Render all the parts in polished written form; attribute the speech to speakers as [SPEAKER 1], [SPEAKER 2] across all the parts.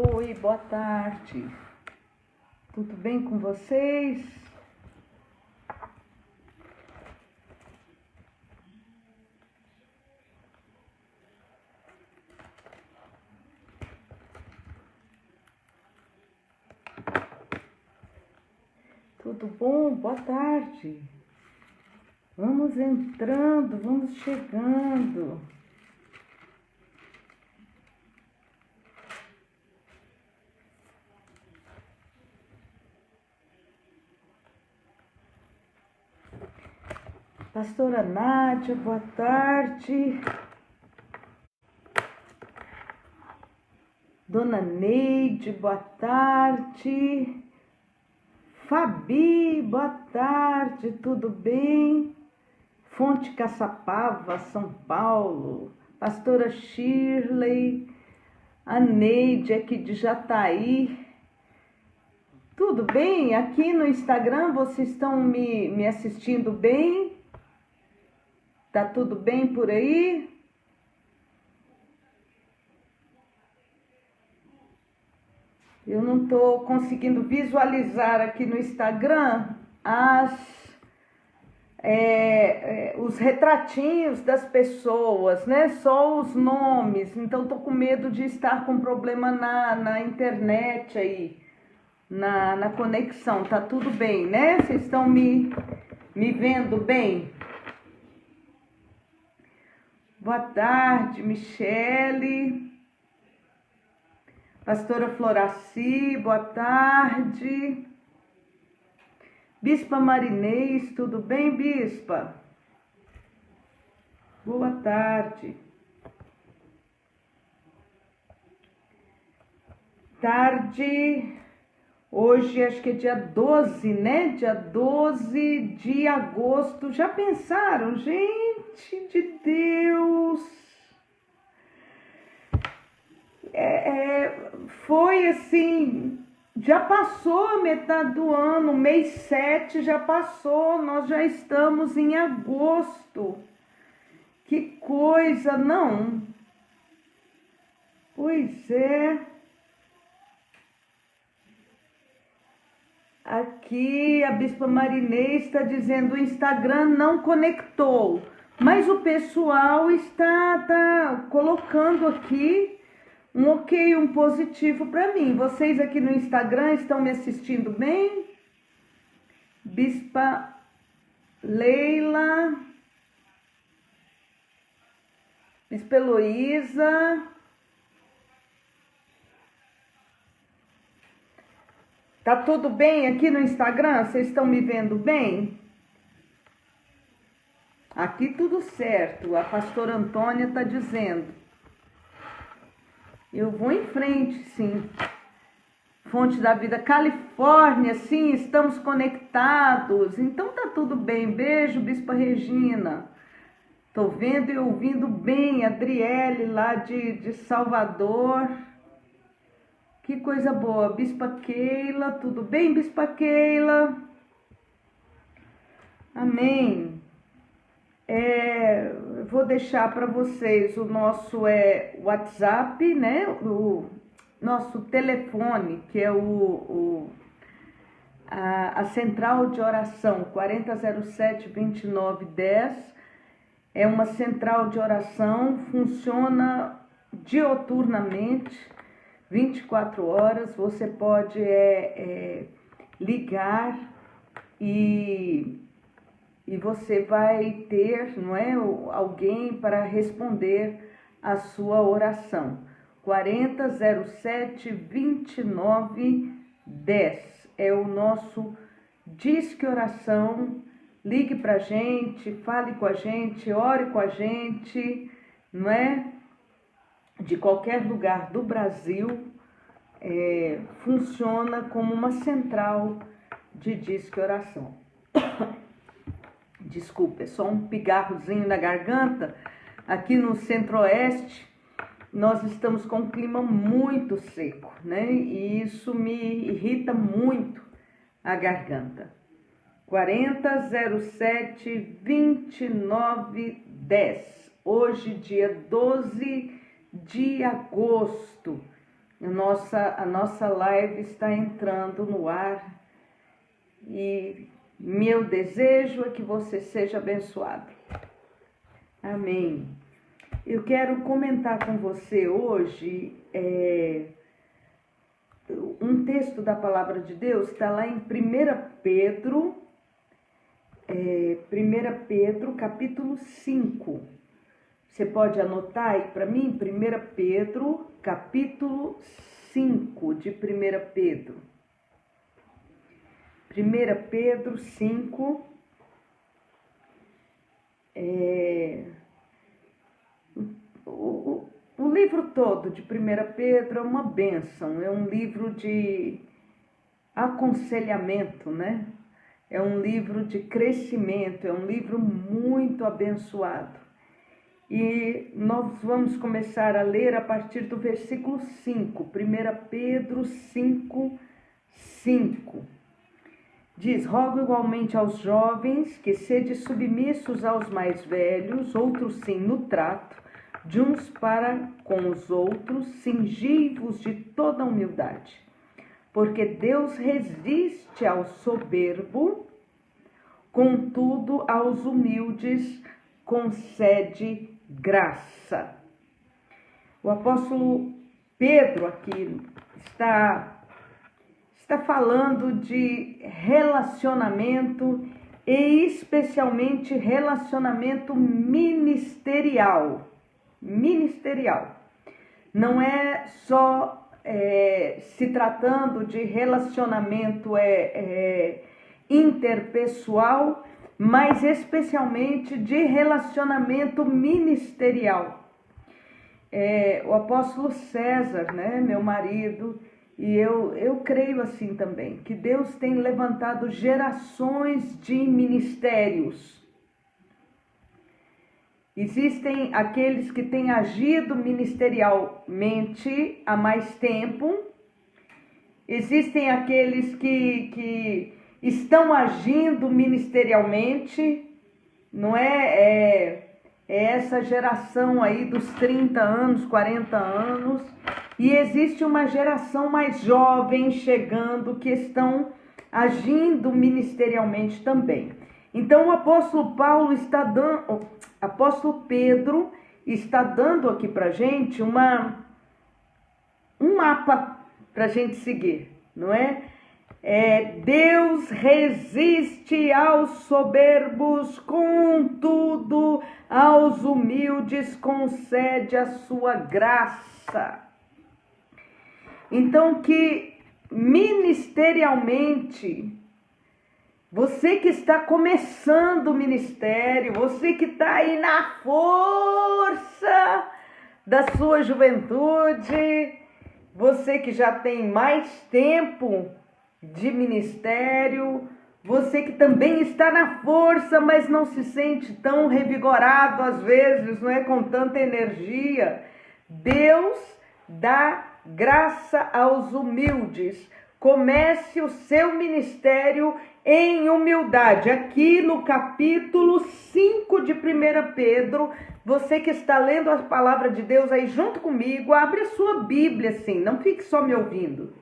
[SPEAKER 1] Oi, boa tarde. Tudo bem com vocês? Tudo bom? Boa tarde. Vamos entrando, vamos chegando. Pastora Nádia, boa tarde. Dona Neide, boa tarde. Fabi, boa tarde, tudo bem? Fonte Caçapava, São Paulo. Pastora Shirley, a Neide aqui de Jataí. Tudo bem? Aqui no Instagram vocês estão me assistindo bem? Tá tudo bem por aí? Eu não estou conseguindo visualizar aqui no Instagram os retratinhos das pessoas, né? Só os nomes. Então estou com medo de estar com problema na internet aí, na conexão. Tá tudo bem, né? Vocês estão me vendo bem? Boa tarde, Michele. Pastora Floraci, boa tarde. Bispa Marinês, tudo bem, Bispa? Boa tarde. Tarde, hoje acho que é dia 12, né? Dia 12 de agosto. Já pensaram, gente de Deus? Foi assim, já passou a metade do ano, mês 7 já passou, nós já estamos em agosto. Que coisa, não? Pois é. Aqui a Bispa Marinês está dizendo: o Instagram não conectou, mas o pessoal está colocando aqui um ok, um positivo para mim. Vocês aqui no Instagram estão me assistindo bem? Bispa Leila, Bispa Heloísa. Tá tudo bem aqui no Instagram? Vocês estão me vendo bem? Aqui tudo certo. A pastora Antônia está dizendo. Eu vou em frente, sim. Fonte da Vida, Califórnia, sim, estamos conectados. Então tá tudo bem. Beijo, Bispa Regina. Tô vendo e ouvindo bem. Adriele, lá de Salvador. Que coisa boa. Bispa Keila, tudo bem, Bispa Keila? Amém. Vou deixar para vocês o nosso WhatsApp, né? O nosso telefone, que é a central de oração 4007-2910. É uma central de oração, funciona dioturnamente, 24 horas. Você pode ligar e você vai ter, não é, alguém para responder a sua oração. 4007-2910 é o nosso Disque Oração. Ligue para a gente, fale com a gente, ore com a gente, não é? De qualquer lugar do Brasil, funciona como uma central de Disque Oração. Desculpa, é só um pigarrozinho na garganta. Aqui no Centro-Oeste, nós estamos com um clima muito seco, né? E isso me irrita muito a garganta. 4007-2910. Hoje, dia 12 de agosto. A nossa live está entrando no ar e meu desejo é que você seja abençoado. Amém. Eu quero comentar com você hoje um texto da palavra de Deus, está lá em 1 Pedro, 1 Pedro capítulo 5. Você pode anotar aí para mim? 1 Pedro, capítulo 5 de 1 Pedro. 1 Pedro 5. O livro todo de 1 Pedro é uma bênção, é um livro de aconselhamento, né? É um livro de crescimento, é um livro muito abençoado. E nós vamos começar a ler a partir do versículo 5, 1 Pedro 5, 5. Diz: rogo igualmente aos jovens que sede submissos aos mais velhos, outros sim no trato, de uns para com os outros, cingi-vos de toda humildade. Porque Deus resiste ao soberbo, contudo aos humildes concede graça. O apóstolo Pedro aqui está falando de relacionamento e especialmente relacionamento ministerial. Não é só se tratando de relacionamento interpessoal, mas especialmente de relacionamento ministerial. O apóstolo César, né, meu marido, e eu creio assim também, que Deus tem levantado gerações de ministérios. Existem aqueles que têm agido ministerialmente há mais tempo, existem aqueles que estão agindo ministerialmente, não é essa geração aí dos 30 anos, 40 anos, e existe uma geração mais jovem chegando que estão agindo ministerialmente também. Então o apóstolo Pedro está dando aqui para gente um mapa para a gente seguir, não é? Deus resiste aos soberbos, contudo aos humildes concede a sua graça. Então que ministerialmente, você que está começando o ministério, você que está aí na força da sua juventude, você que já tem mais tempo de ministério, você que também está na força, mas não se sente tão revigorado às vezes, não é, com tanta energia. Deus dá graça aos humildes. Comece o seu ministério em humildade. Aqui no capítulo 5 de 1 Pedro, você que está lendo a palavra de Deus aí junto comigo, abre a sua Bíblia assim, não fique só me ouvindo.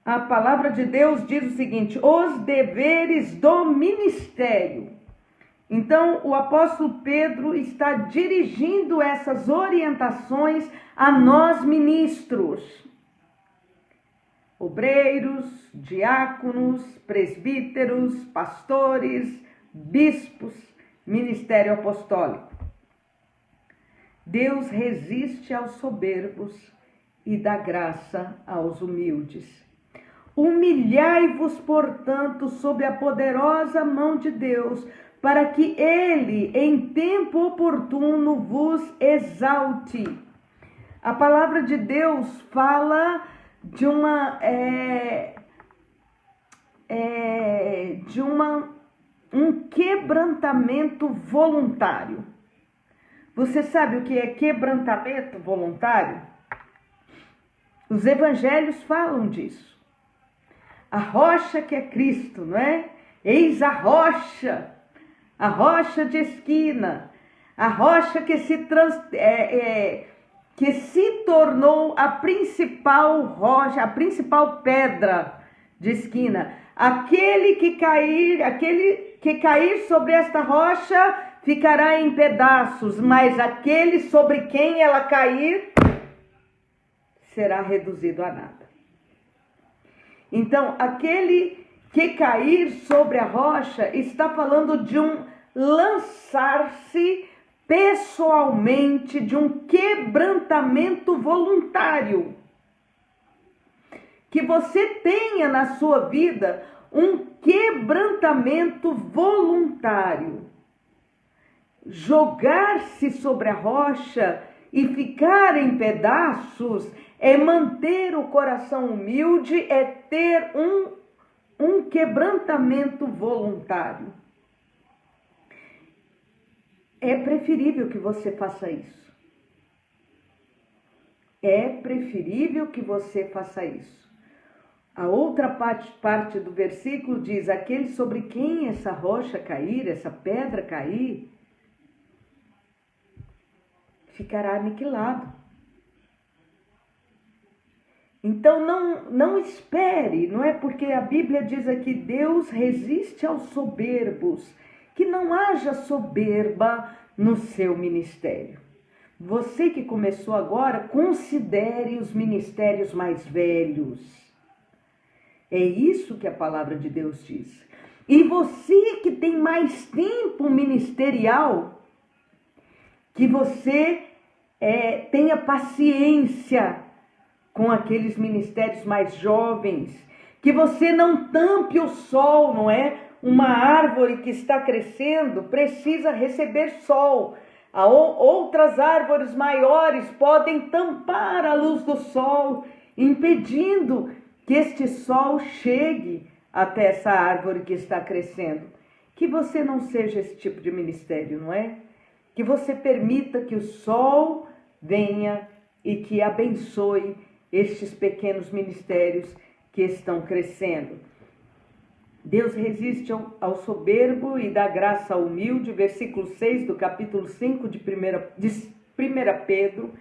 [SPEAKER 1] A palavra de Deus diz o seguinte: os deveres do ministério. Então, o apóstolo Pedro está dirigindo essas orientações a nós ministros, obreiros, diáconos, presbíteros, pastores, bispos, ministério apostólico. Deus resiste aos soberbos e dá graça aos humildes. Humilhai-vos, portanto, sob a poderosa mão de Deus, para que Ele, em tempo oportuno, vos exalte. A palavra de Deus fala de um quebrantamento voluntário. Você sabe o que é quebrantamento voluntário? Os evangelhos falam disso. A rocha que é Cristo, não é? Eis a rocha de esquina, a rocha que que se tornou a principal rocha, a principal pedra de esquina. Aquele que cair sobre esta rocha ficará em pedaços, mas aquele sobre quem ela cair será reduzido a nada. Então, aquele que cair sobre a rocha está falando de um lançar-se pessoalmente, de um quebrantamento voluntário. Que você tenha na sua vida um quebrantamento voluntário. Jogar-se sobre a rocha e ficar em pedaços é manter o coração humilde, é ter um quebrantamento voluntário. É preferível que você faça isso. É preferível que você faça isso. A outra parte do versículo diz: aquele sobre quem essa rocha cair, essa pedra cair, ficará aniquilado. Então não espere, não é porque a Bíblia diz aqui: Deus resiste aos soberbos, que não haja soberba no seu ministério. Você que começou agora, considere os ministérios mais velhos. É isso que a palavra de Deus diz. E você que tem mais tempo ministerial, que você tenha paciência com aqueles ministérios mais jovens, que você não tampe o sol, não é? Uma árvore que está crescendo precisa receber sol. Outras árvores maiores podem tampar a luz do sol, impedindo que este sol chegue até essa árvore que está crescendo. Que você não seja esse tipo de ministério, não é? Que você permita que o sol venha e que abençoe estes pequenos ministérios que estão crescendo. Deus resiste ao soberbo e dá graça ao humilde, versículo 6 do capítulo 5 de 1 Pedro.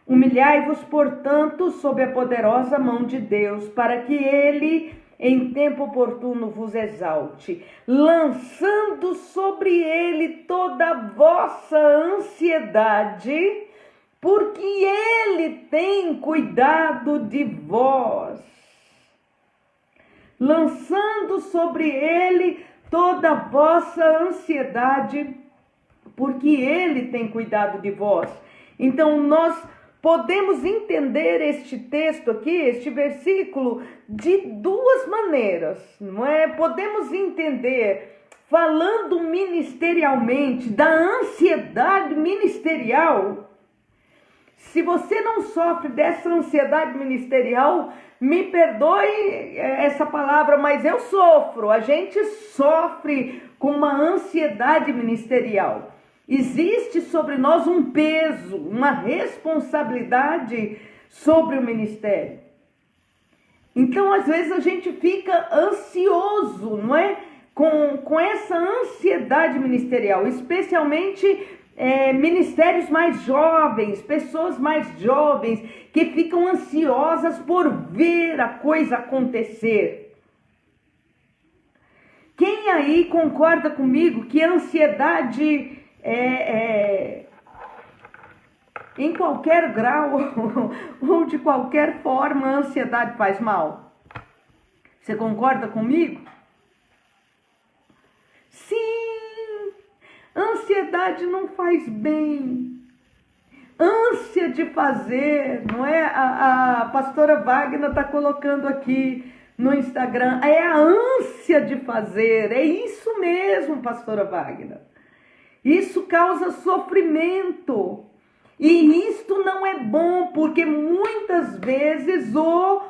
[SPEAKER 1] Humilhai-vos, portanto, sob a poderosa mão de Deus, para que ele, em tempo oportuno, vos exalte, lançando sobre ele toda a vossa ansiedade, porque ele tem cuidado de vós. Lançando sobre ele toda a vossa ansiedade, porque ele tem cuidado de vós. Então nós podemos entender este texto aqui, este versículo, de duas maneiras, não é? Podemos entender, falando ministerialmente, da ansiedade ministerial. Se você não sofre dessa ansiedade ministerial, me perdoe essa palavra, mas eu sofro. A gente sofre com uma ansiedade ministerial. Existe sobre nós um peso, uma responsabilidade sobre o ministério. Então, às vezes, a gente fica ansioso, não é? Com essa ansiedade ministerial, especialmente ministérios mais jovens, pessoas mais jovens que ficam ansiosas por ver a coisa acontecer. Quem aí concorda comigo que a ansiedade em qualquer grau ou de qualquer forma a ansiedade faz mal? Você concorda comigo? Sim! Ansiedade não faz bem. Ânsia de fazer, não é? A pastora Wagner está colocando aqui no Instagram. É a ânsia de fazer. É isso mesmo, pastora Wagner. Isso causa sofrimento. E isto não é bom, porque muitas vezes o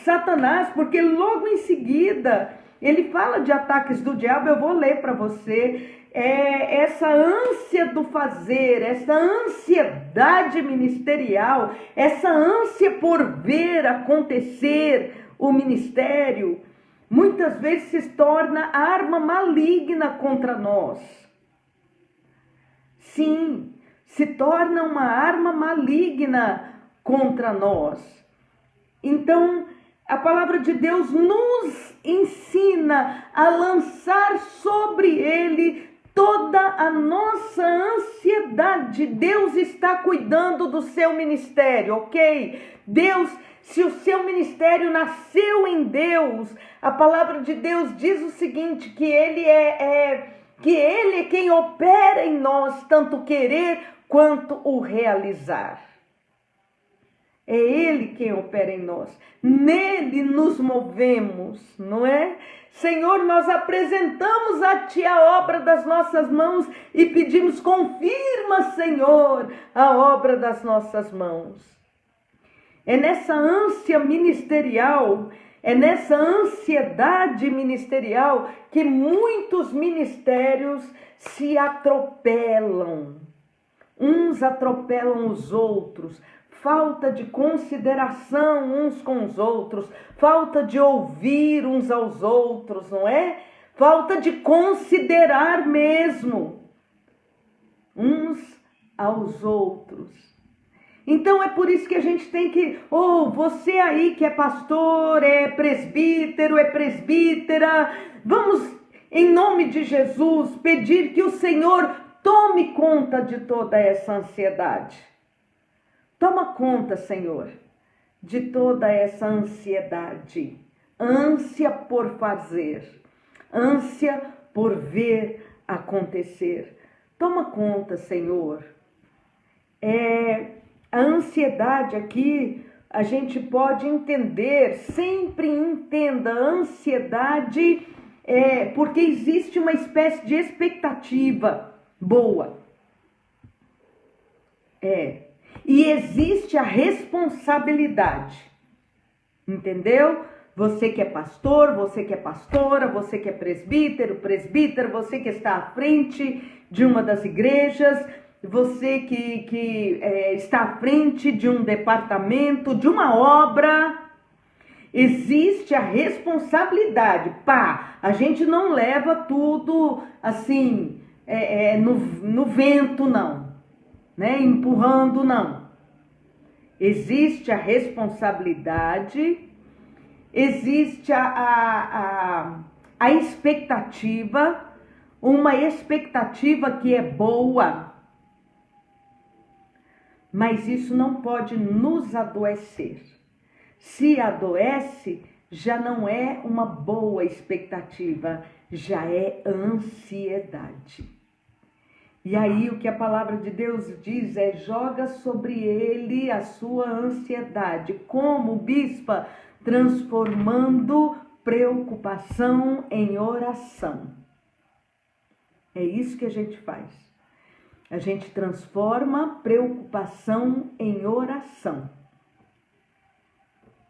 [SPEAKER 1] Satanás, porque logo em seguida ele fala de ataques do diabo, eu vou ler para você. Essa ânsia do fazer, essa ansiedade ministerial, essa ânsia por ver acontecer o ministério, muitas vezes se torna arma maligna contra nós. Sim, se torna uma arma maligna contra nós. Então, a palavra de Deus nos ensina a lançar sobre ele toda a nossa ansiedade. Deus está cuidando do seu ministério, ok? Deus, se o seu ministério nasceu em Deus, a palavra de Deus diz o seguinte, que Ele é quem opera em nós, tanto querer quanto o realizar. É Ele quem opera em nós. Nele nos movemos, não é? Senhor, nós apresentamos a Ti a obra das nossas mãos e pedimos, confirma, Senhor, a obra das nossas mãos. É nessa ânsia ministerial, é nessa ansiedade ministerial que muitos ministérios se atropelam. Uns atropelam os outros. Falta de consideração uns com os outros, falta de ouvir uns aos outros, não é? Falta de considerar mesmo uns aos outros. Então é por isso que a gente tem que, você aí que é pastor, é presbítero, é presbítera, vamos em nome de Jesus pedir que o Senhor tome conta de toda essa ansiedade. Toma conta, Senhor, de toda essa ansiedade, ânsia por fazer, ânsia por ver acontecer. Toma conta, Senhor. A ansiedade aqui, a gente pode entender, sempre entenda, a ansiedade porque existe uma espécie de expectativa boa. E existe a responsabilidade, entendeu? Você que é pastor, você que é pastora, você que é presbítero, presbítera, você que está à frente de uma das igrejas, você que está à frente de um departamento, de uma obra, existe a responsabilidade. A gente não leva tudo assim, no vento, não. Empurrando, não. Existe a responsabilidade, existe a expectativa, uma expectativa que é boa, mas isso não pode nos adoecer. Se adoece, já não é uma boa expectativa, já é ansiedade. E aí o que a palavra de Deus diz joga sobre ele a sua ansiedade. Como, bispa? Transformando preocupação em oração. É isso que a gente faz. A gente transforma preocupação em oração.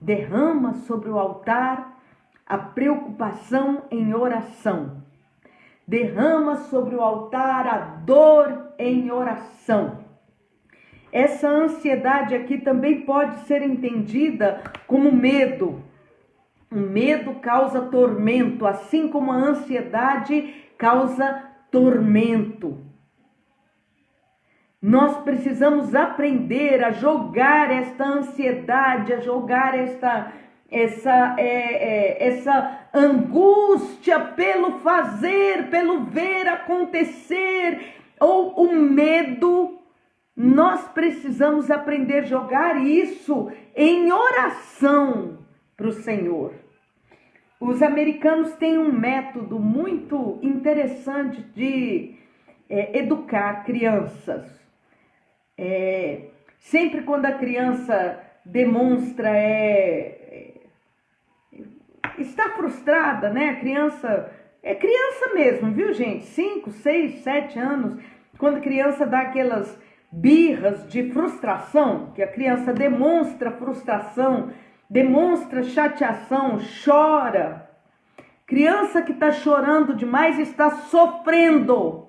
[SPEAKER 1] Derrama sobre o altar a preocupação em oração. Derrama sobre o altar a dor em oração. Essa ansiedade aqui também pode ser entendida como medo. O medo causa tormento, assim como a ansiedade causa tormento. Nós precisamos aprender a jogar esta ansiedade, a jogar essa angústia pelo fazer, pelo ver acontecer, ou o medo. Nós precisamos aprender a jogar isso em oração para o Senhor. Os americanos têm um método muito interessante de educar crianças. Sempre quando a criança demonstra está frustrada, né? A criança é criança mesmo, viu, gente? 5, 6, 7 anos, quando a criança dá aquelas birras de frustração, que a criança demonstra frustração, demonstra chateação, chora. Criança que está chorando demais está sofrendo.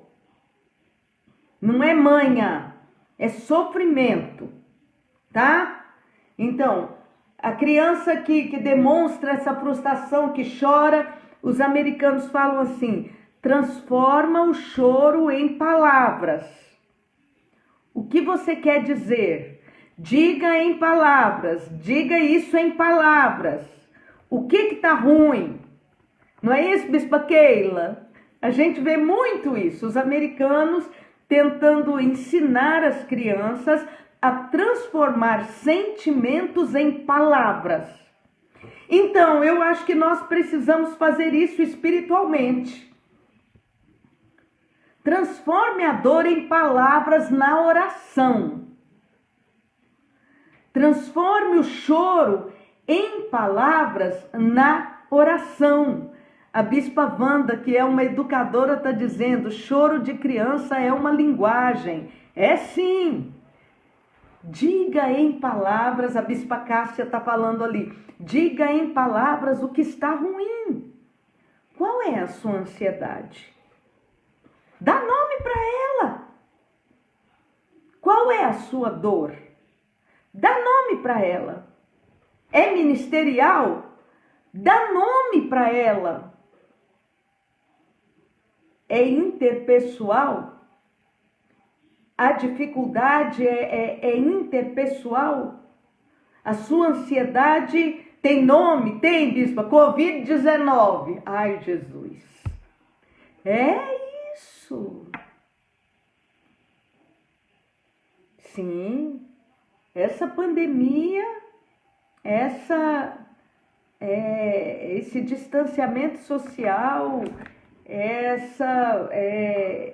[SPEAKER 1] Não é manha, é sofrimento, tá? Então, a criança que demonstra essa frustração, que chora, os americanos falam assim, transforma o choro em palavras. O que você quer dizer? Diga em palavras, diga isso em palavras. O que está ruim? Não é isso, Bispa Keila? A gente vê muito isso, os americanos tentando ensinar as crianças a transformar sentimentos em palavras. Então, eu acho que nós precisamos fazer isso espiritualmente. Transforme a dor em palavras na oração. Transforme o choro em palavras na oração. A Bispa Wanda, que é uma educadora, está dizendo, choro de criança é uma linguagem. É sim. Diga em palavras, a Bispa Cássia está falando ali, diga em palavras o que está ruim. Qual é a sua ansiedade? Dá nome para ela. Qual é a sua dor? Dá nome para ela. É ministerial? Dá nome para ela. É interpessoal? A dificuldade é interpessoal? A sua ansiedade tem nome? Tem, Bispa? Covid-19. Ai, Jesus. É isso. Sim. Essa pandemia, esse distanciamento social,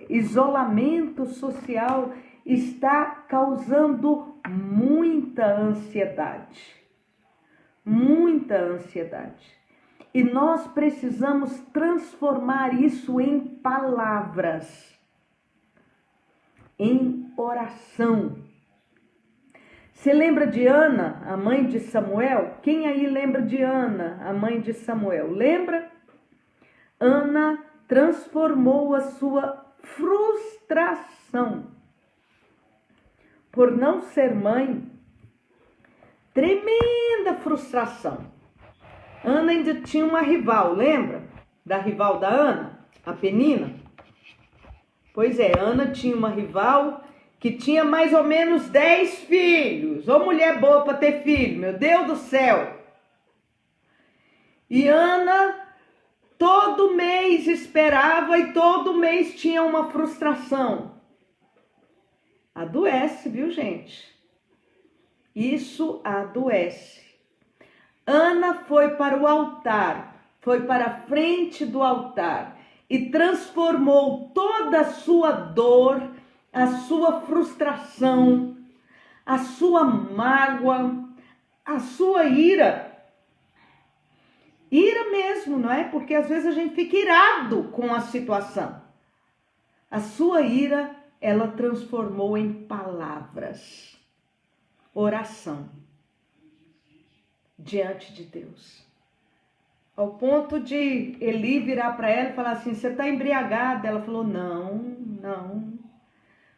[SPEAKER 1] isolamento social está causando muita ansiedade. Muita ansiedade. E nós precisamos transformar isso em palavras, em oração. Você lembra de Ana, a mãe de Samuel? Quem aí lembra de Ana, a mãe de Samuel? Lembra? Ana transformou a sua frustração por não ser mãe. Tremenda frustração. Ana ainda tinha uma rival, lembra? Da rival da Ana, a Penina? Pois é, Ana tinha uma rival que tinha mais ou menos 10 filhos. Ô mulher boa para ter filho, meu Deus do céu. E Ana todo mês esperava e todo mês tinha uma frustração. Adoece, viu, gente? Isso adoece. Ana foi para o altar, foi para a frente do altar e transformou toda a sua dor, a sua frustração, a sua mágoa, a sua ira. Ira mesmo, não é? Porque às vezes a gente fica irado com a situação. A sua ira, ela transformou em palavras. Oração. Diante de Deus. Ao ponto de Eli virar para ela e falar assim, você está embriagada? Ela falou, não.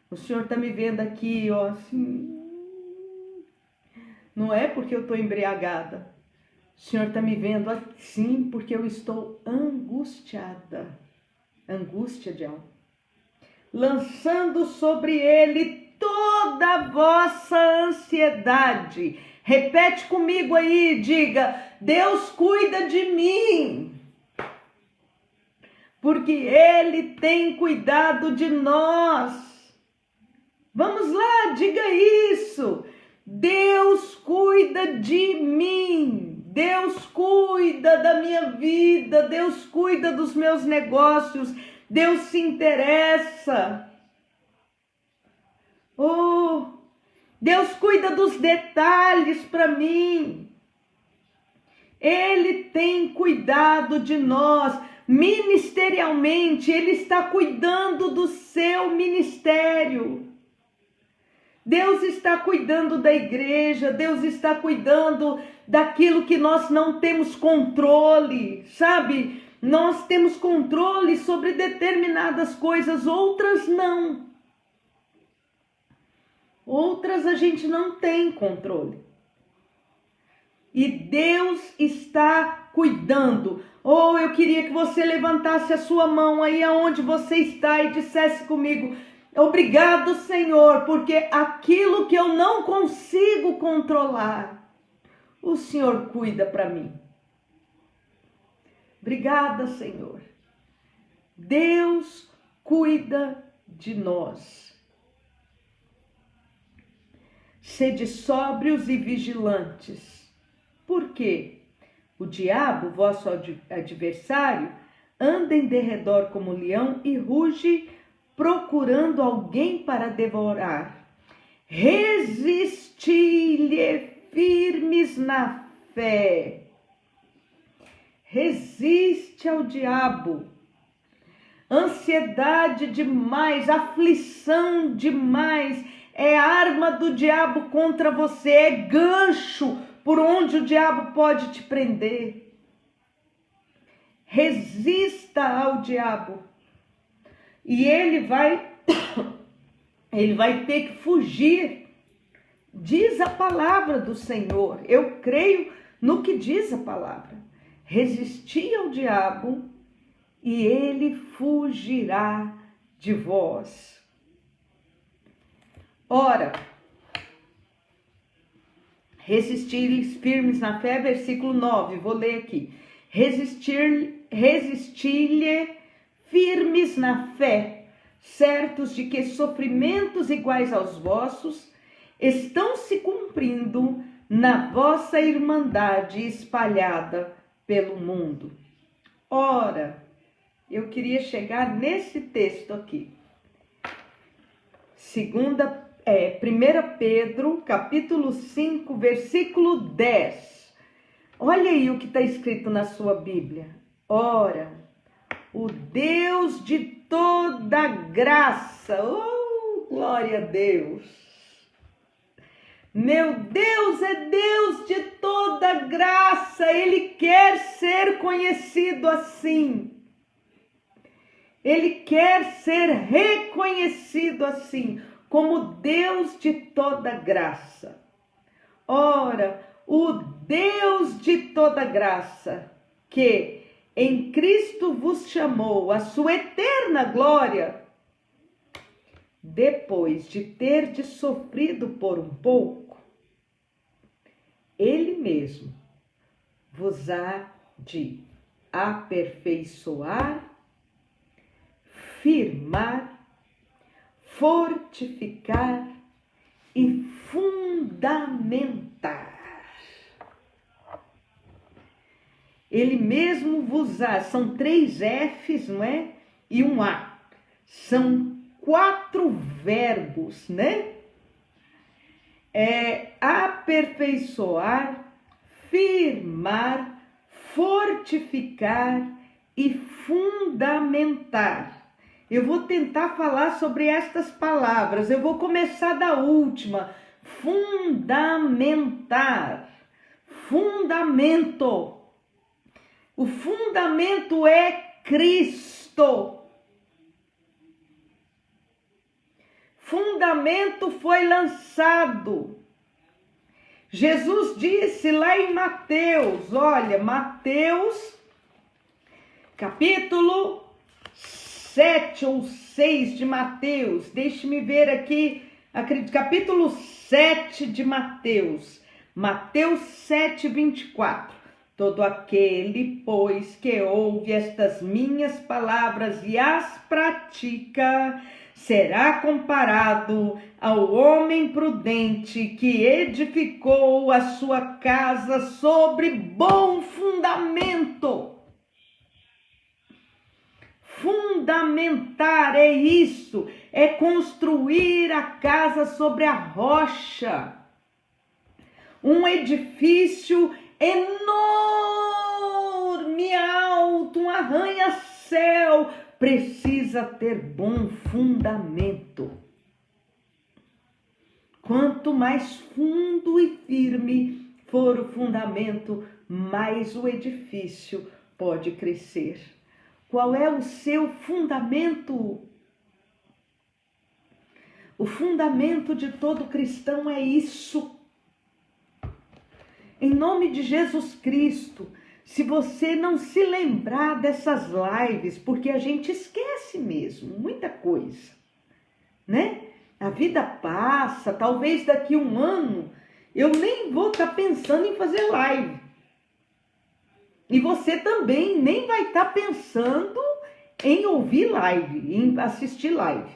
[SPEAKER 1] O senhor está me vendo aqui, ó, assim. Não é porque eu estou embriagada. O senhor está me vendo assim porque eu estou angustiada. Angústia de alma. Lançando sobre ele toda a vossa ansiedade. Repete comigo aí, diga, Deus cuida de mim. Porque Ele tem cuidado de nós. Vamos lá, diga isso. Deus cuida de mim. Deus cuida da minha vida. Deus cuida dos meus negócios. Deus se interessa. Oh, Deus cuida dos detalhes para mim. Ele tem cuidado de nós. Ministerialmente, Ele está cuidando do seu ministério. Deus está cuidando da igreja. Deus está cuidando daquilo que nós não temos controle, sabe? Nós temos controle sobre determinadas coisas, outras não. Outras a gente não tem controle. E Deus está cuidando. Eu queria que você levantasse a sua mão aí aonde você está e dissesse comigo, Obrigado, Senhor, porque aquilo que eu não consigo controlar, o Senhor cuida para mim. Obrigada, Senhor. Deus cuida de nós. Sede sóbrios e vigilantes. Por quê? O diabo, vosso adversário, anda em derredor como leão e ruge, procurando alguém para devorar. Resisti-lhe firmes na fé. Resiste ao diabo. Ansiedade demais, aflição demais, é arma do diabo contra você, é gancho por onde o diabo pode te prender. Resista ao diabo e ele vai ter que fugir. Diz a palavra do Senhor, eu creio no que diz a palavra. Resisti ao diabo e ele fugirá de vós. Ora, resistir-lhes firmes na fé, versículo 9, vou ler aqui. Resistir-lhe firmes na fé, certos de que sofrimentos iguais aos vossos estão se cumprindo na vossa irmandade espalhada pelo mundo. Ora, eu queria chegar nesse texto aqui. 1 Pedro, capítulo 5, versículo 10. Olha aí o que está escrito na sua Bíblia. Ora, o Deus de toda graça, oh, glória a Deus. Meu Deus é Deus de toda graça, Ele quer ser conhecido assim. Ele quer ser reconhecido assim, como Deus de toda graça. Ora, o Deus de toda graça, que em Cristo vos chamou a sua eterna glória, depois de terdes sofrido por um pouco, Ele mesmo vos há de aperfeiçoar, firmar, fortificar e fundamentar. Ele mesmo vos há, são 3 F's, não é? E um A. São 4 verbos, né? Aperfeiçoar, firmar, fortificar e fundamentar. Eu vou tentar falar sobre estas palavras. Eu vou começar da última. Fundamentar. Fundamento. O fundamento é Cristo. Fundamento foi lançado. Jesus disse lá em Mateus, olha, Mateus, capítulo 7 ou 6 de Mateus, deixe-me ver aqui, capítulo 7 de Mateus, Mateus 7, 24. Todo aquele, pois, que ouve estas minhas palavras e as pratica, será comparado ao homem prudente que edificou a sua casa sobre bom fundamento. Fundamentar é isso, é construir a casa sobre a rocha. Um edifício enorme, alto, um arranha-céu, precisa ter bom fundamento. Quanto mais fundo e firme for o fundamento, mais o edifício pode crescer. Qual é o seu fundamento? O fundamento de todo cristão é isso. Em nome de Jesus Cristo, se você não se lembrar dessas lives, porque a gente esquece mesmo, muita coisa. né? A vida passa, talvez daqui 1 ano eu nem vou estar pensando em fazer live. E você também nem vai estar pensando em ouvir live, em assistir live.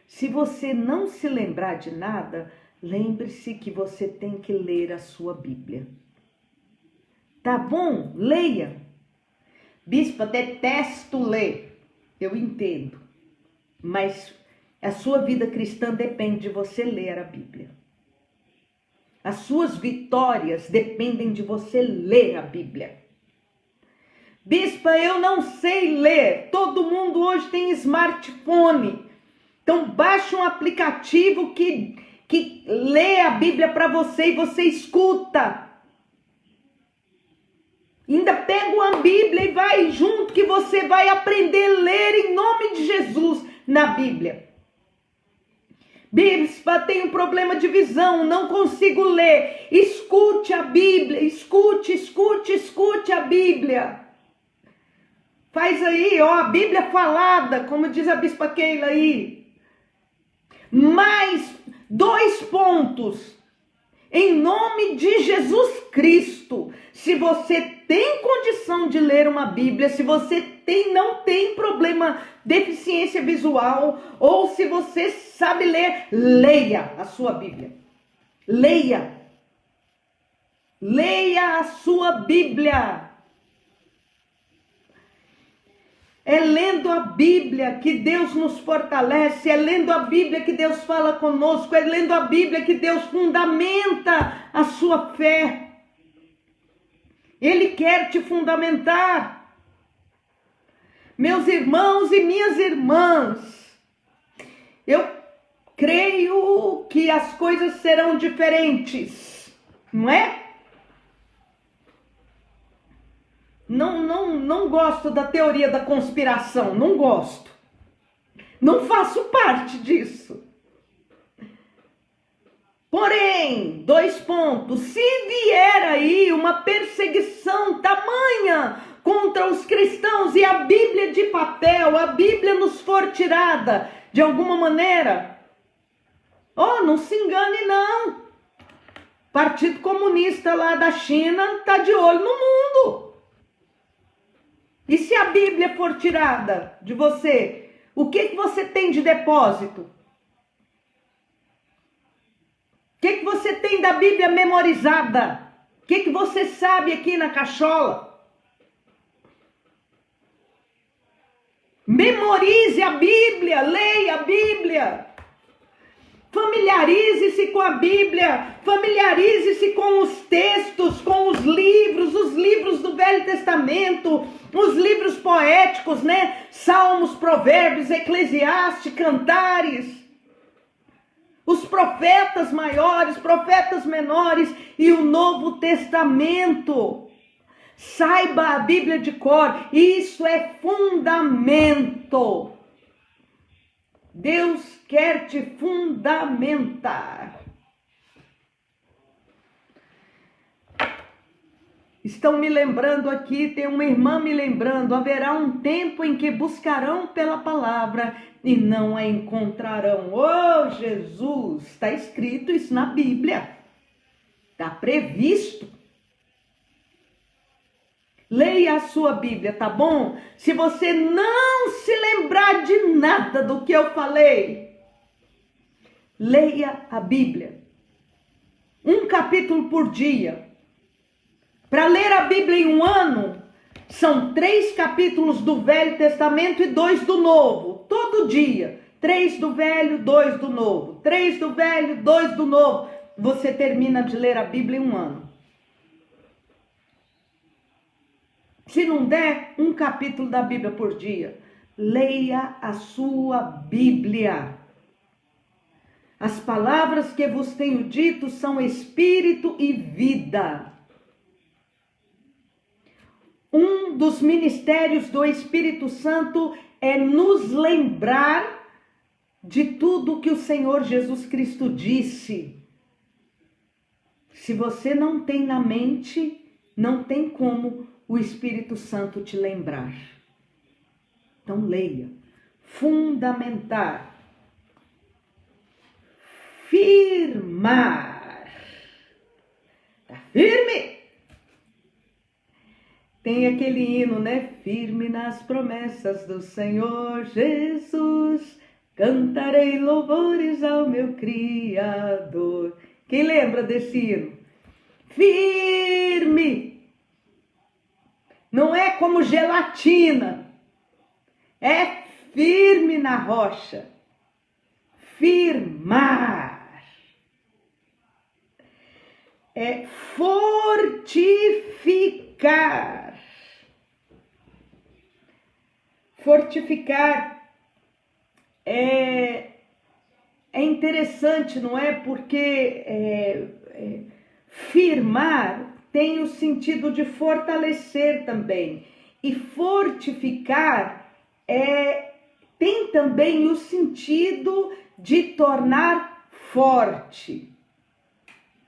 [SPEAKER 1] Se você não se lembrar de nada, lembre-se que você tem que ler a sua Bíblia. Tá bom? Leia. Bispa, detesto ler. Eu entendo. Mas a sua vida cristã depende de você ler a Bíblia. As suas vitórias dependem de você ler a Bíblia. Bispa, eu não sei ler. Todo mundo hoje tem smartphone. Então baixa um aplicativo que lê a Bíblia para você e você escuta. Ainda pega uma Bíblia e vai junto que você vai aprender a ler em nome de Jesus na Bíblia. Bispa, tenho problema de visão, não consigo ler. Escute a Bíblia, escute a Bíblia. Faz aí, ó, a Bíblia falada, como diz a Bispa Keila aí. Mais 2 pontos. Em nome de Jesus Cristo, se você tem condição de ler uma Bíblia, se você não tem problema, deficiência visual, ou se você sabe ler, leia a sua Bíblia. Leia. Leia a sua Bíblia. É lendo a Bíblia que Deus nos fortalece, é lendo a Bíblia que Deus fala conosco, é lendo a Bíblia que Deus fundamenta a sua fé. Ele quer te fundamentar. Meus irmãos e minhas irmãs, eu creio que as coisas serão diferentes, não é? Não gosto da teoria da conspiração, não gosto. Não faço parte disso. Porém, 2 pontos. Se vier aí uma perseguição tamanha contra os cristãos e a Bíblia de papel, a Bíblia nos for tirada de alguma maneira, não se engane não. Partido Comunista lá da China está de olho no mundo. E se a Bíblia for tirada de você, o que você tem de depósito? O que você tem da Bíblia memorizada? O que você sabe aqui na cachola? Memorize a Bíblia, leia a Bíblia. Familiarize-se com a Bíblia, familiarize-se com os textos, com os livros do Velho Testamento, os livros poéticos, né? Salmos, Provérbios, Eclesiastes, Cantares, os profetas maiores, profetas menores e o Novo Testamento. Saiba a Bíblia de cor, isso é fundamento. Deus quer te fundamentar. Estão me lembrando aqui, tem uma irmã me lembrando, haverá um tempo em que buscarão pela palavra e não a encontrarão. Oh, Jesus, está escrito isso na Bíblia. Está previsto. Leia a sua Bíblia, tá bom? Se você não se lembrar de nada do que eu falei, leia a Bíblia. 1 capítulo por dia. Para ler a Bíblia em 1 ano, são 3 capítulos do Velho Testamento e 2 do Novo. Todo dia. 3 do Velho, 2 do Novo. 3 do Velho, 2 do Novo. Você termina de ler a Bíblia em 1 ano. Se não der 1 capítulo da Bíblia por dia, leia a sua Bíblia. As palavras que vos tenho dito são espírito e vida. Um dos ministérios do Espírito Santo é nos lembrar de tudo que o Senhor Jesus Cristo disse. Se você não tem na mente, não tem como o Espírito Santo te lembrar. Então leia. Fundamentar. firmar. Tá firme? Tem aquele hino, né? Firme nas promessas do Senhor Jesus, cantarei louvores ao meu Criador. Quem lembra desse hino? Firme! Não é como gelatina, é firme na rocha. Firmar é fortificar. Fortificar é interessante, não é? Porque firmar tem o sentido de fortalecer também. E fortificar tem também o sentido de tornar forte.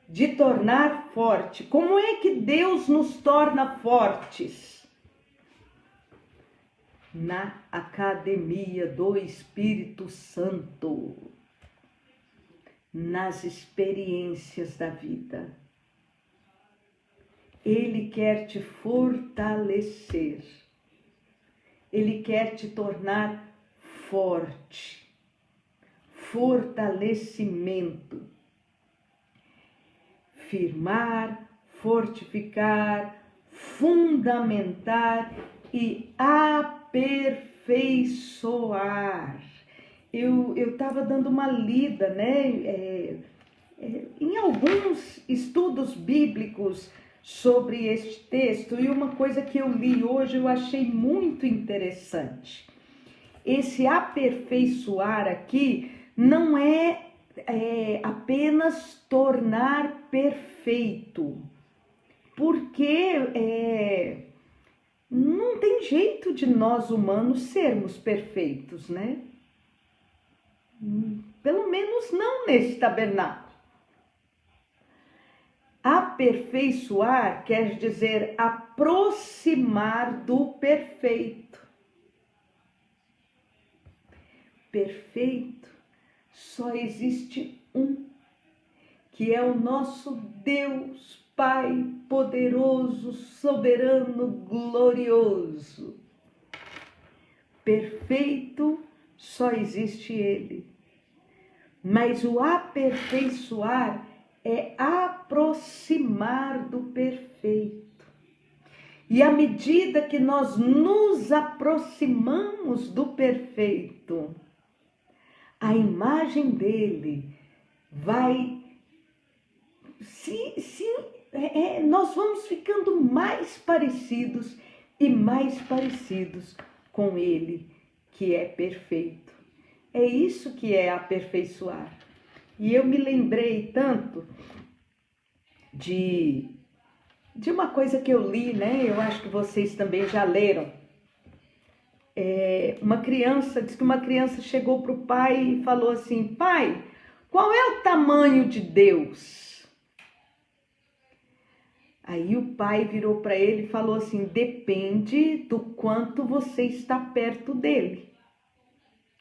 [SPEAKER 1] De tornar forte. Como é que Deus nos torna fortes? Na academia do Espírito Santo. Nas experiências da vida. Ele quer te fortalecer. Ele quer te tornar forte. Fortalecimento. Firmar, fortificar, fundamentar e aperfeiçoar. Eu estava dando uma lida, né, em alguns estudos bíblicos sobre este texto, e uma coisa que eu li hoje eu achei muito interessante. Esse aperfeiçoar aqui não é apenas tornar perfeito, porque não tem jeito de nós humanos sermos perfeitos, né? Pelo menos não nesse tabernáculo. Aperfeiçoar quer dizer aproximar do perfeito. Perfeito só existe um, que é o nosso Deus, Pai poderoso, soberano, glorioso. Perfeito só existe Ele. Mas o aperfeiçoar é aproximar do perfeito. E à medida que nós nos aproximamos do perfeito, a imagem dele vai... nós vamos ficando mais parecidos e mais parecidos com ele, que é perfeito. É isso que é aperfeiçoar. E eu me lembrei tanto de uma coisa que eu li, né? Eu acho que vocês também já leram. Diz que uma criança chegou para o pai e falou assim: pai, qual é o tamanho de Deus? Aí o pai virou para ele e falou assim: depende do quanto você está perto dele.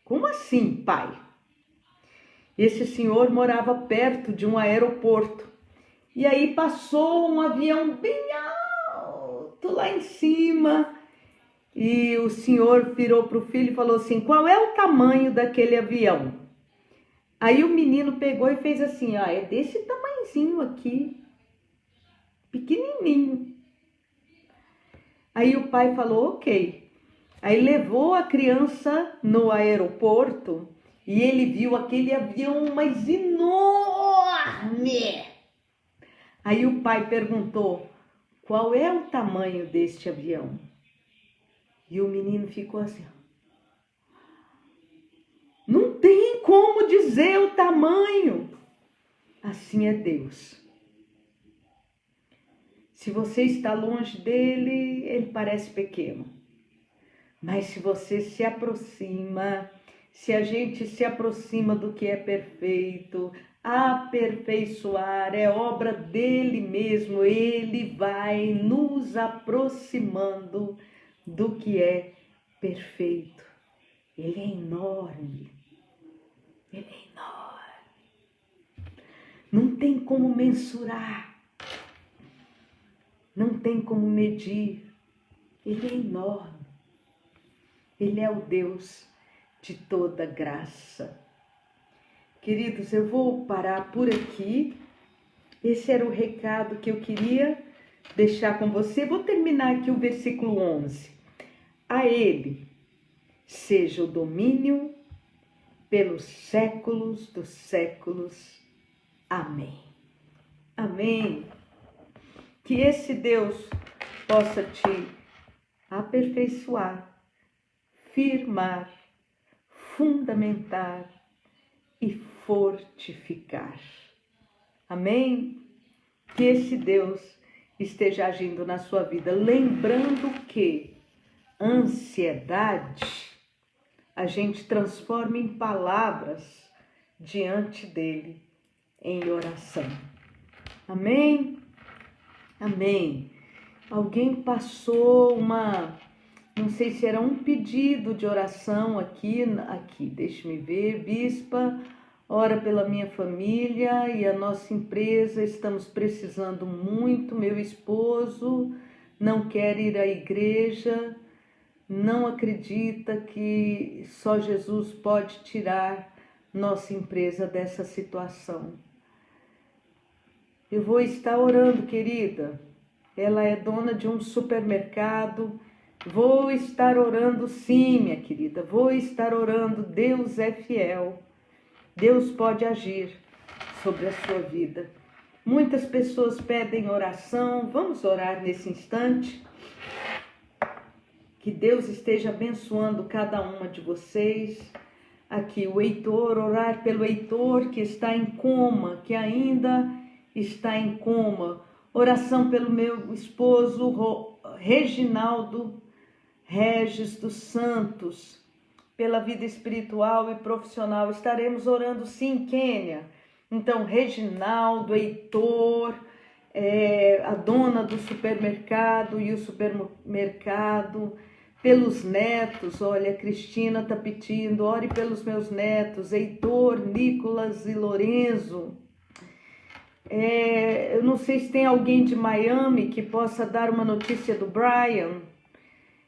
[SPEAKER 1] Como assim, pai? Esse senhor morava perto de um aeroporto. E aí passou um avião bem alto lá em cima. E o senhor virou para o filho e falou assim: qual é o tamanho daquele avião? Aí o menino pegou e fez assim: é desse tamanhozinho aqui, pequenininho. Aí o pai falou: ok. Aí levou a criança no aeroporto e ele viu aquele avião mais enorme. Aí o pai perguntou: qual é o tamanho deste avião? E o menino ficou assim: não tem como dizer o tamanho. Assim é Deus. Se você está longe dele, ele parece pequeno. Mas se você se aproxima, se a gente se aproxima do que é perfeito, aperfeiçoar é obra dele mesmo. Ele vai nos aproximando do que é perfeito. Ele é enorme. Ele é enorme. Não tem como mensurar. Não tem como medir. Ele é enorme. Ele é o Deus de toda graça. Queridos, eu vou parar por aqui. Esse era o recado que eu queria deixar com você. Vou terminar aqui o versículo 11. A Ele seja o domínio pelos séculos dos séculos. Amém. Amém. Que esse Deus possa te aperfeiçoar, firmar, fundamentar e fortificar. Amém? Que esse Deus esteja agindo na sua vida. Lembrando que ansiedade a gente transforma em palavras diante dele, em oração. Amém? Amém. Alguém passou não sei se era um pedido de oração aqui, deixe-me ver, bispa, ora pela minha família e a nossa empresa, estamos precisando muito, meu esposo não quer ir à igreja, não acredita que só Jesus pode tirar nossa empresa dessa situação. Eu vou estar orando, querida. Ela é dona de um supermercado. Vou estar orando sim, minha querida. Vou estar orando. Deus é fiel. Deus pode agir sobre a sua vida. Muitas pessoas pedem oração. Vamos orar nesse instante. Que Deus esteja abençoando cada uma de vocês. Aqui o Heitor, orar pelo Heitor que está em coma, que ainda está em coma. Oração pelo meu esposo Reginaldo Regis dos Santos, pela vida espiritual e profissional. Estaremos orando sim, Quênia. Então, Reginaldo, Heitor, a dona do supermercado e o supermercado, pelos netos, olha, Cristina está pedindo, ore pelos meus netos, Heitor, Nicolas e Lorenzo. Eu não sei se tem alguém de Miami que possa dar uma notícia do Brian.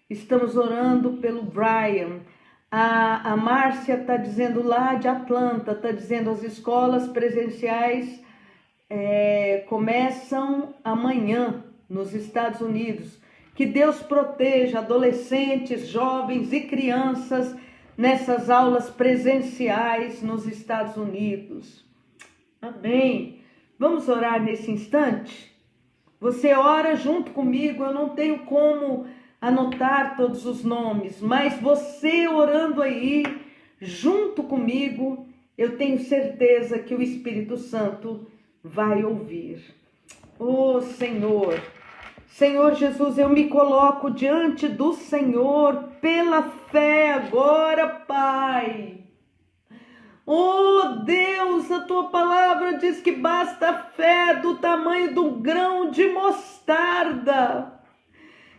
[SPEAKER 1] Estamos orando pelo Brian. A Márcia está dizendo lá de Atlanta, está dizendo as escolas presenciais começam amanhã nos Estados Unidos. Que Deus proteja adolescentes, jovens e crianças nessas aulas presenciais nos Estados Unidos. Amém. Vamos orar nesse instante? Você ora junto comigo, eu não tenho como anotar todos os nomes, mas você orando aí, junto comigo, eu tenho certeza que o Espírito Santo vai ouvir. Oh Senhor, Senhor Jesus, eu me coloco diante do Senhor pela fé agora, Pai. Oh Deus, a tua palavra diz que basta a fé do tamanho do grão de mostarda.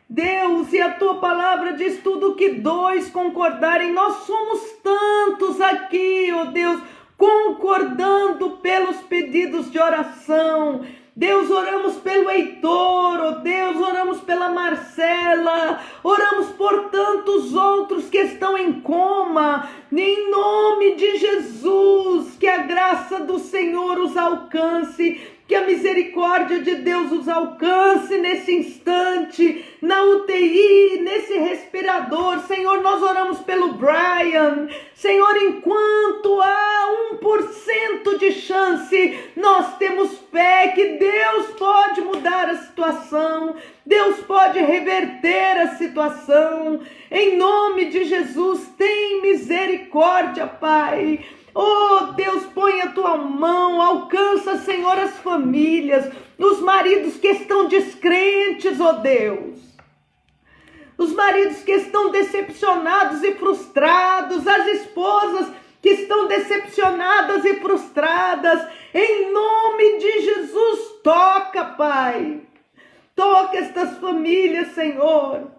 [SPEAKER 1] Deus, e a tua palavra diz tudo que dois concordarem. Nós somos tantos aqui, oh Deus, concordando pelos pedidos de oração. Deus, oramos pelo Heitor, oh Deus, oramos pela Marcela, oramos por tantos outros que estão em coma, em nome de Jesus, que a graça do Senhor os alcance, que a misericórdia de Deus os alcance nesse instante, na UTI, nesse respirador. Senhor, nós oramos pelo Brian. Senhor, enquanto há 1% de chance, nós temos fé que Deus pode mudar a situação, Deus pode reverter a situação. Em nome de Jesus, tem misericórdia, Pai. Oh Deus, põe a tua mão, alcança, Senhor, as famílias, os maridos que estão descrentes, oh Deus, os maridos que estão decepcionados e frustrados, as esposas que estão decepcionadas e frustradas, em nome de Jesus, toca, Pai, toca estas famílias, Senhor.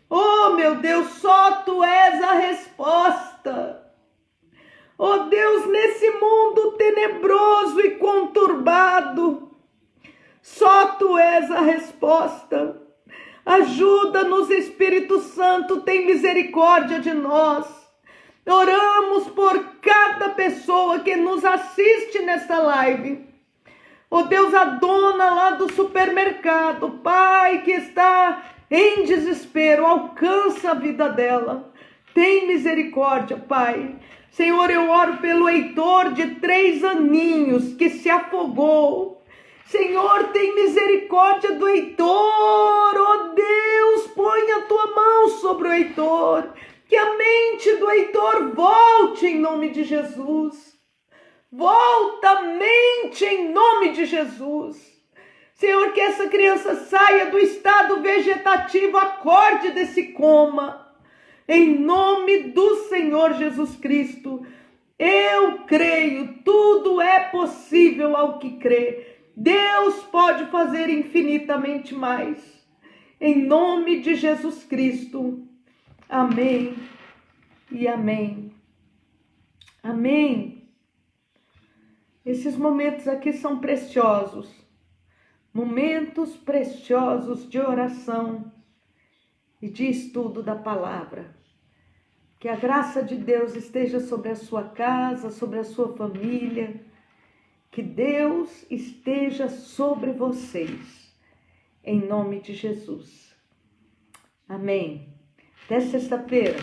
[SPEAKER 1] Oh meu Deus, só Tu és a resposta. Oh Deus, nesse mundo tenebroso e conturbado, chamado. Só Tu és a resposta. Ajuda-nos, Espírito Santo, tem misericórdia de nós. Oramos por cada pessoa que nos assiste nesta live. Oh Deus, a dona lá do supermercado, Pai, que está em desespero, alcança a vida dela. Tem misericórdia, Pai. Senhor, eu oro pelo Heitor de 3 aninhos que se afogou. Senhor, tem misericórdia do Heitor. Oh Deus, põe a Tua mão sobre o Heitor. Que a mente do Heitor volte em nome de Jesus. Volta a mente em nome de Jesus. Senhor, que essa criança saia do estado vegetativo, acorde desse coma. Em nome do Senhor Jesus Cristo. Eu creio, tudo é possível ao que crê. Deus pode fazer infinitamente mais. Em nome de Jesus Cristo. Amém e amém. Amém. Esses momentos aqui são preciosos. Momentos preciosos de oração e de estudo da palavra. Que a graça de Deus esteja sobre a sua casa, sobre a sua família. Que Deus esteja sobre vocês. Em nome de Jesus. Amém. Até sexta-feira.